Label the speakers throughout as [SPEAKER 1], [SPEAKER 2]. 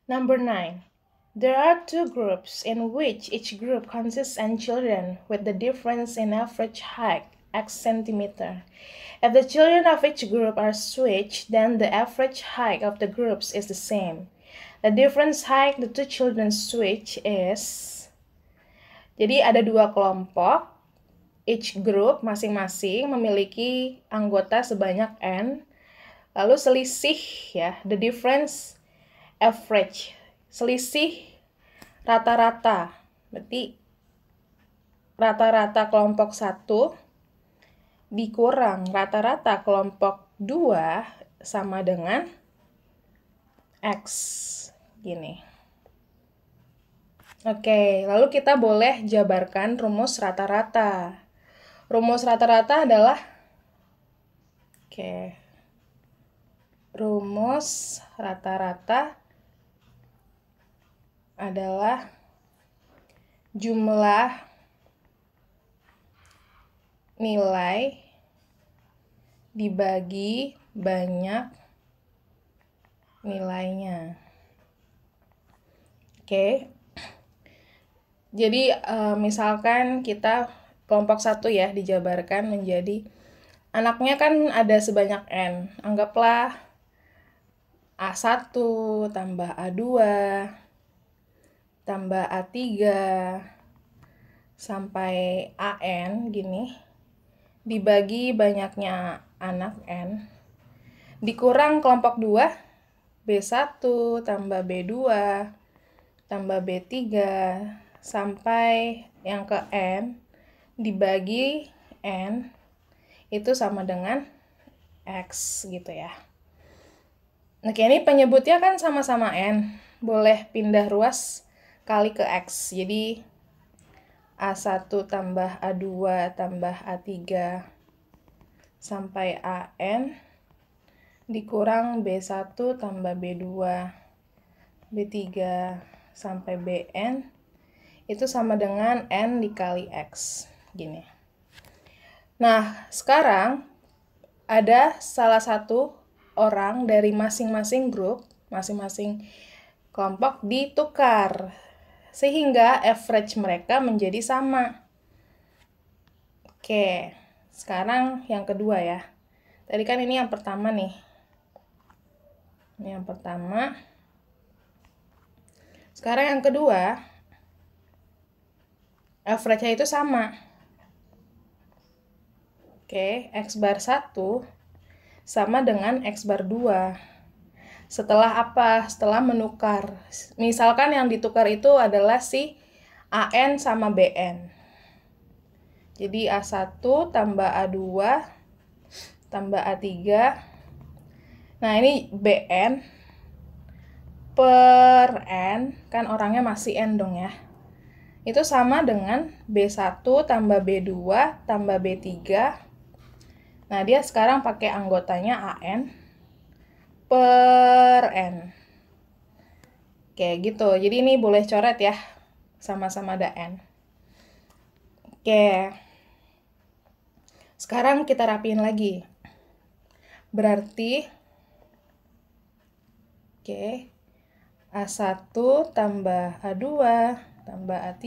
[SPEAKER 1] Number 9. There are two groups in which each group consists of children with the difference in average height x centimeter. If the children of each group are switched, then the average height of the groups is the same. The difference height the two children switch is... Jadi ada dua kelompok, each group masing-masing memiliki anggota sebanyak n. Lalu selisih ya, the difference average, selisih rata-rata. Berarti rata-rata kelompok 1 dikurang rata-rata kelompok 2 sama dengan X. Gini. Oke, lalu kita boleh jabarkan rumus rata-rata. Rumus rata-rata adalah rumus rata-rata adalah jumlah nilai dibagi banyak nilainya. Oke. Jadi misalkan kita kelompok 1 ya dijabarkan menjadi anaknya kan ada sebanyak n. Anggaplah A1 tambah A2 tambah A3 sampai AN gini. Dibagi banyaknya anak n. Dikurang kelompok 2 B1 tambah B2 tambah B3 sampai yang ke n dibagi n itu sama dengan X gitu ya. Oke, ini penyebutnya kan sama-sama n. Boleh pindah ruas kali ke X. Jadi A1 tambah A2 tambah A3 sampai AN dikurang B1 tambah B2 B3 sampai BN itu sama dengan N dikali X. Gini. Nah, sekarang ada salah satu orang dari masing-masing grup, masing-masing kelompok ditukar. Sehingga average mereka menjadi sama. Oke, sekarang yang kedua ya. Tadi kan ini yang pertama nih. Ini yang pertama. Sekarang yang kedua, average-nya itu sama. Oke, X bar 1 sama dengan X bar 2. Setelah apa? Setelah menukar. Misalkan yang ditukar itu adalah si AN sama BN. Jadi A1 tambah A2 tambah A3. Nah, ini BN per N, kan orangnya masih N dong ya. Itu sama dengan B1 tambah B2 tambah B3. Nah, dia sekarang pakai anggotanya AN per N. Oke, gitu. Jadi ini boleh coret ya. Sama-sama ada N. Oke. Sekarang kita rapiin lagi. Berarti A1 tambah A2 tambah A3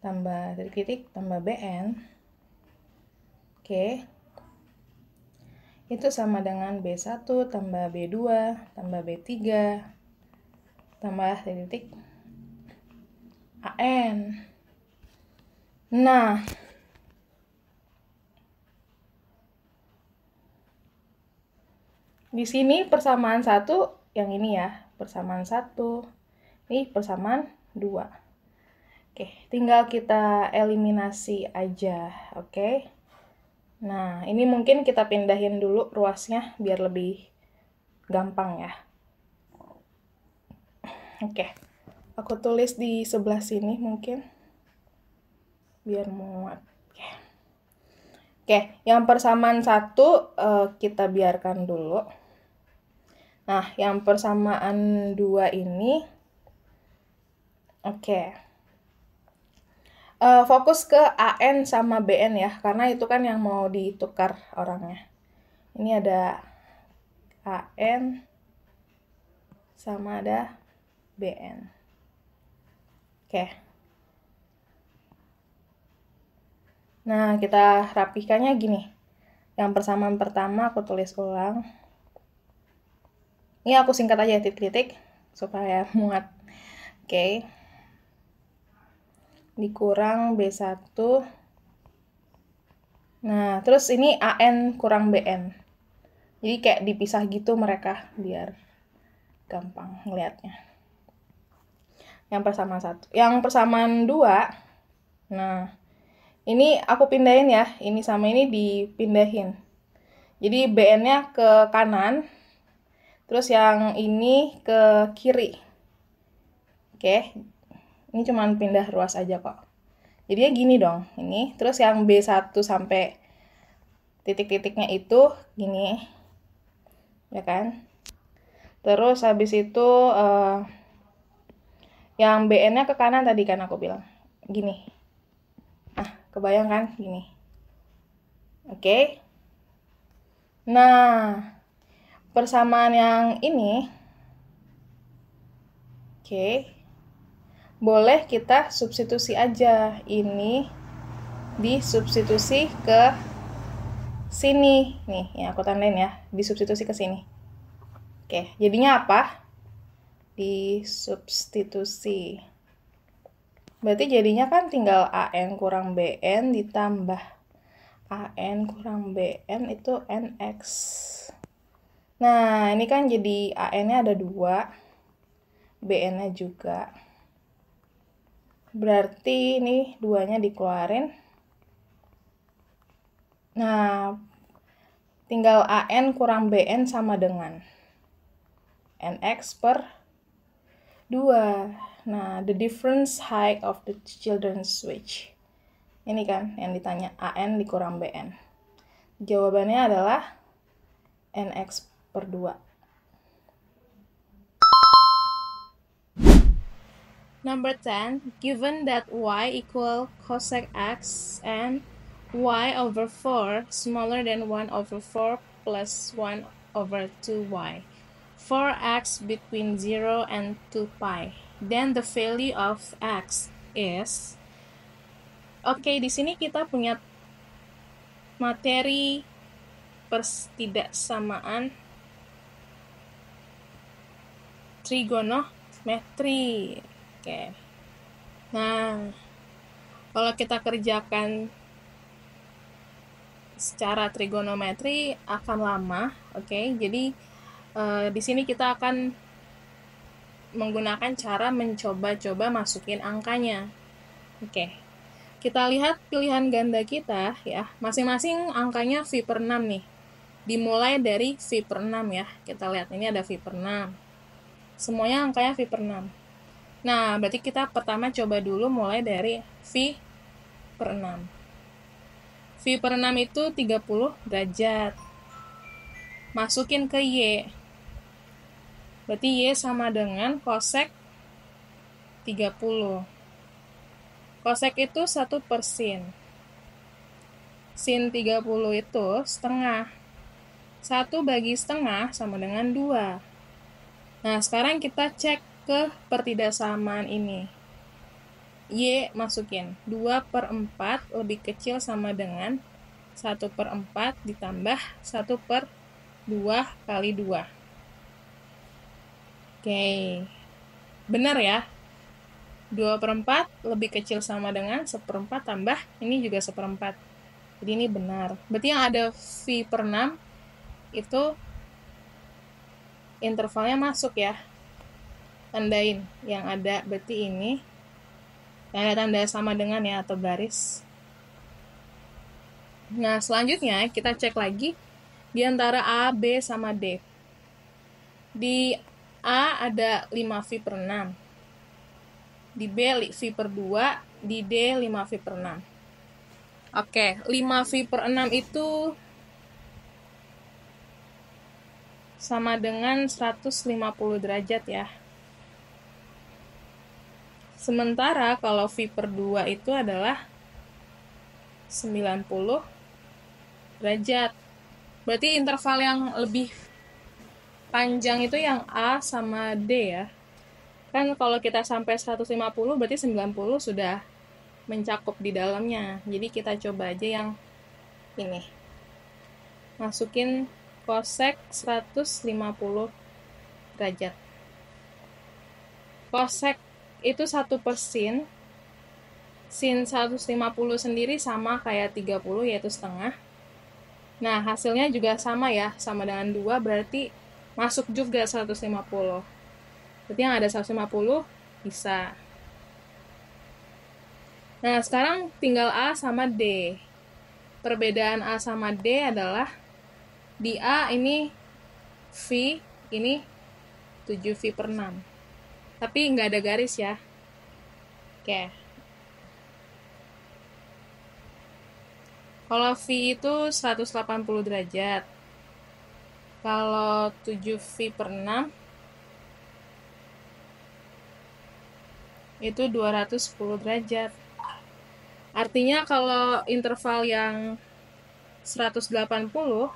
[SPEAKER 1] tambah titik tambah BN. Itu sama dengan B1 tambah B2 tambah B3 tambah titik AN. Nah, di sini persamaan 1 yang ini ya, persamaan 1. Ini persamaan 2. Oke, tinggal kita eliminasi aja, oke. Nah, ini mungkin kita pindahin dulu ruasnya biar lebih gampang ya. Oke, aku tulis di sebelah sini mungkin biar muat. Oke, yang persamaan 1 kita biarkan dulu. Nah, yang persamaan 2 ini, fokus ke AN sama BN ya, karena itu kan yang mau ditukar orangnya. Ini ada AN sama ada BN. Oke. Nah, kita rapikannya gini. Yang persamaan pertama aku tulis ulang. Ini aku singkat aja titik-titik supaya muat. Oke. Dikurang B1. Nah, terus ini AN kurang BN. Jadi kayak dipisah gitu mereka biar gampang ngeliatnya. Yang persamaan 1. Yang persamaan 2. Nah, ini aku pindahin ya. Ini sama ini dipindahin. Jadi BN-nya ke kanan. Terus yang ini ke kiri. Oke. Ini cuman pindah ruas aja kok. Jadinya gini dong. Ini. Terus yang B1 sampai titik-titiknya itu gini. Ya kan? Terus habis itu yang BN-nya ke kanan tadi kan aku bilang. Gini. Nah, kebayang kan? Gini. Oke. Nah, persamaan yang ini. Oke. Boleh kita substitusi aja. Ini disubstitusi ke sini. Nih, yang aku tandain ya. Disubstitusi ke sini. Oke, jadinya apa? Disubstitusi. Berarti jadinya kan tinggal AN kurang BN ditambah AN kurang BN itu NX. Nah, ini kan jadi AN-nya ada 2. BN-nya juga. Berarti ini 2-nya dikeluarin. Nah, tinggal AN kurang BN sama dengan NX per 2. Nah, the difference height of the children's which. Ini kan yang ditanya, AN dikurang BN. Jawabannya adalah NX per 2. Number 10, given that y equal cosec x and y over 4 smaller than 1 over 4 plus 1 over 2y. For x between 0 and 2 pi. Then the value of x is... Oke, di sini kita punya materi pertidaksamaan trigonometri. Oke. Nah, kalau kita kerjakan secara trigonometri akan lama, oke. Jadi di sini kita akan menggunakan cara mencoba-coba masukin angkanya. Oke. Kita lihat pilihan ganda kita ya, masing-masing angkanya V per 6 nih. Dimulai dari V per 6 ya. Kita lihat ini ada V per 6. Semuanya angkanya V per 6. Nah, berarti kita pertama coba dulu mulai dari V per 6. V per 6 itu 30 derajat. Masukin ke Y. Berarti Y sama dengan cosec 30. Cosec itu 1 per sin. Sin 30 itu setengah. 1 bagi setengah sama dengan 2. Nah, sekarang kita cek ke pertidaksamaan ini. Y masukin 2 per 4 lebih kecil sama dengan 1 per 4 ditambah 1 per 2 kali 2. Oke. Benar ya? 2 per 4 lebih kecil sama dengan 1 per 4 tambah ini juga 1 per 4. Jadi ini benar. Berarti yang ada V per 6 itu intervalnya masuk ya. Tandain yang ada berarti ini. Yang ada tanda sama dengan ya atau garis. Nah, selanjutnya kita cek lagi di antara A, B, sama D. Di A ada 5V per 6. Di B 5V per 2. Di D 5V per 6. Oke, 5V per 6 itu sama dengan 150 derajat ya. Sementara kalau V per 2 itu adalah 90 derajat. Berarti interval yang lebih panjang itu yang A sama D ya. Kan kalau kita sampai 150 berarti 90 sudah mencakup di dalamnya. Jadi kita coba aja yang ini. Masukin kosek 150 derajat. Kosek itu 1/sin. Sin 150 sendiri sama kayak 30 yaitu setengah. Nah, hasilnya juga sama ya, sama dengan 2 berarti masuk juga 150. Berarti yang ada 150 bisa. Nah, sekarang tinggal A sama D. Perbedaan A sama D adalah di A ini V, ini 7V/6. Tapi nggak ada garis ya. Oke. Kalau V itu 180 derajat. Kalau 7V/6 itu 210 derajat. Artinya kalau interval yang 180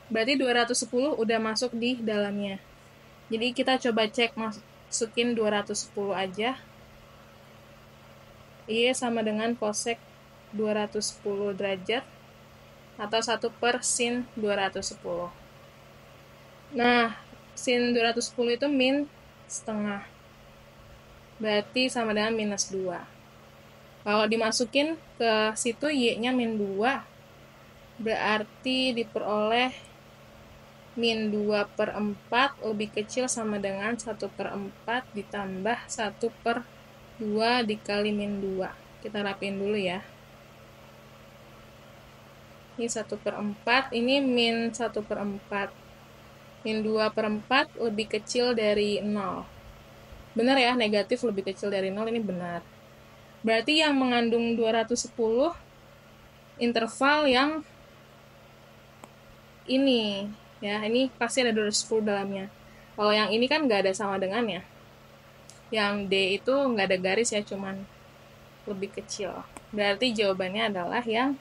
[SPEAKER 1] berarti 210 udah masuk di dalamnya. Jadi kita coba cek masukin 210 aja. I sama dengan kosek 210 derajat atau 1/sin 210. Nah, sin 210 itu min setengah. Berarti sama dengan -2. Kalau dimasukin ke situ y-nya -2, berarti diperoleh -2/4 lebih kecil sama dengan 1/4 ditambah 1/2 dikali -2. Kita rapiin dulu ya. Ini 1/4, ini -1/4. -2/4 lebih kecil dari 0. Benar ya, negatif lebih kecil dari 0, ini benar. Berarti yang mengandung 210 interval yang ini ya, ini pasti ada 210 dalamnya. Kalau yang ini kan nggak ada sama dengannya. Yang D itu nggak ada garis ya, cuman lebih kecil. Berarti jawabannya adalah yang